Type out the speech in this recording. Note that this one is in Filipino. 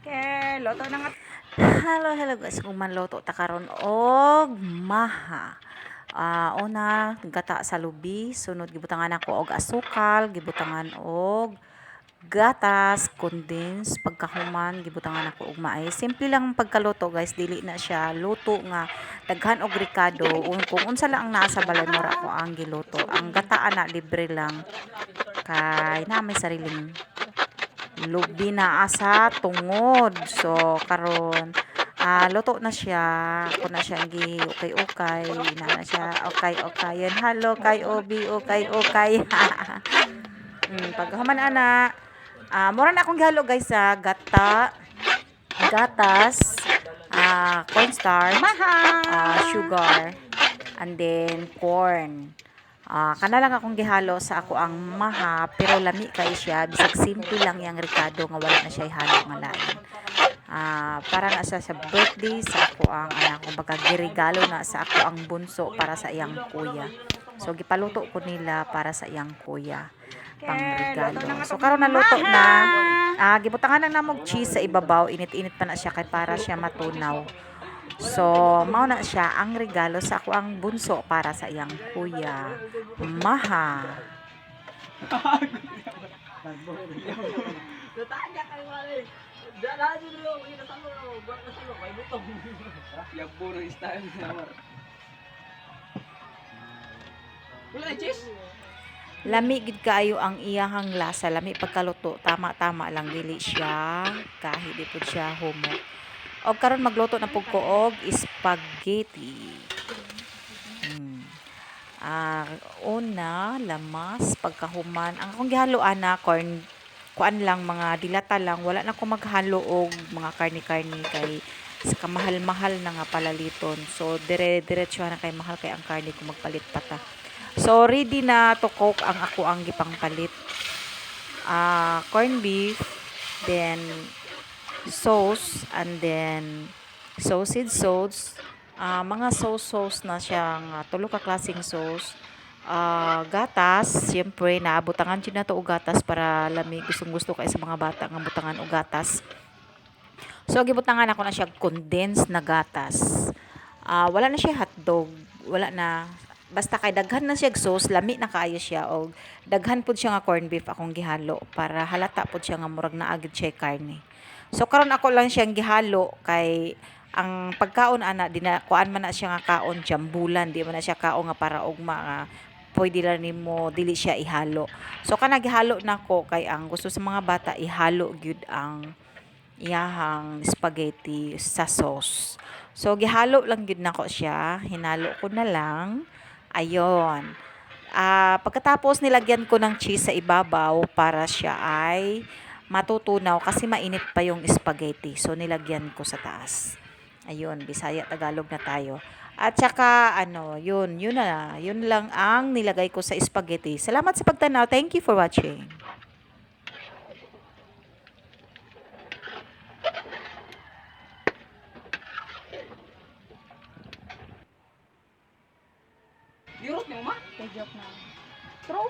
Okay, loto na nga. Hello guys, kung manluto ta karon og maha. Una gata sa lubi, sunod gibutangan ako og asukal, gibutangan og gatas, condensed, pagkahuman gibutangan ako og maay. Simple lang ang pagkaluto guys, dili na siya luto nga daghan og rikado. Kung unsa lang ang naa sa balay mura ko ang giluto. Ang gata ana libre lang kay na may sariling lubi na asa tungod. So karon luto na siya. Ako na siya gi ukay-ukay. Ina na siya ukay-ukayan. Halo kay obi ukay-ukay. Pagkahuman ana, mura na akong gihalo guys sa gata, gatas, cornstarch, sugar, and then corn. Kana lang akong gihalo sa ako ang maha, pero lami kay siya, bisag simple lang yang ricado nga wala na siya ihalo nga lain. Para na sa birthday sa ako ang anak ko, baga giregalo na sa ako ang bunso para sa iyang kuya. So gipaluto ko nila para sa iyang kuya pang regalo. So karon na luto na. Gibutangan lang namog cheese sa ibabaw, init-init pa na siya kay para siya matunaw. So, mao na siya ang regalo sa ako ang bunso para sa iyang kuya. Maha. Natanya kayo wala. Dala dulu kita salo, buat salo kay butong. Yang puro style na. Wala cheese. Lami gid kaayo ang iyahang lasa, lami pagkaluto, tama-tama lang dili siya kahit di pud siya humok. Og karon magluto na pug ko og spaghetti. Hmm. Ah, Una, lamas, pagkahuman. Ang akong gihalo ana corn kuan lang mga dilata lang, wala na ko maghalo og mga karni-karni kay sa kamahal-mahal na nga palaliton. So dire-diretso na kay mahal kay ang karni ko magpalit pata. So ready na to cook ang ako ang gipangpalit. Corn beef, then sauce, and then sausage sauce. Mga sauce na siyang tulo ka klaseng sauce. Gatas, siyempre naabutangan din na to og gatas para lami gustong gusto kay sa mga bata nga butangan og gatas. So gibutangan ako na siya condensed na gatas. Wala na siya hotdog, wala na, basta kay daghan na siya sauce, lami na kaayo siya og daghan pud siya nga corn beef akong gihalo para halata pud siya nga murag naagid siya karne. So karon ako lang siyang gihalo kay ang pagkaon ana kuan man na siya nga kaon jambulan, di man na siya kaon nga para ugma nga pwede lang nimo dili siya ihalo. So kana gihalo nako kay ang gusto sa mga bata ihalo gyud ang iyahang spaghetti sa sauce. So gihalo lang gyud nako siya, hinalo ko na lang. Ayon. Pagkatapos nilagyan ko ng cheese sa ibabaw para siya ay matutunaw kasi mainit pa yung spaghetti. So nilagyan ko sa taas. Ayun, Bisaya Tagalog na tayo. At saka yun lang ang nilagay ko sa spaghetti. Salamat sa pagtanaw. Thank you for watching. Dirot niyo ma? Kay joke na. True.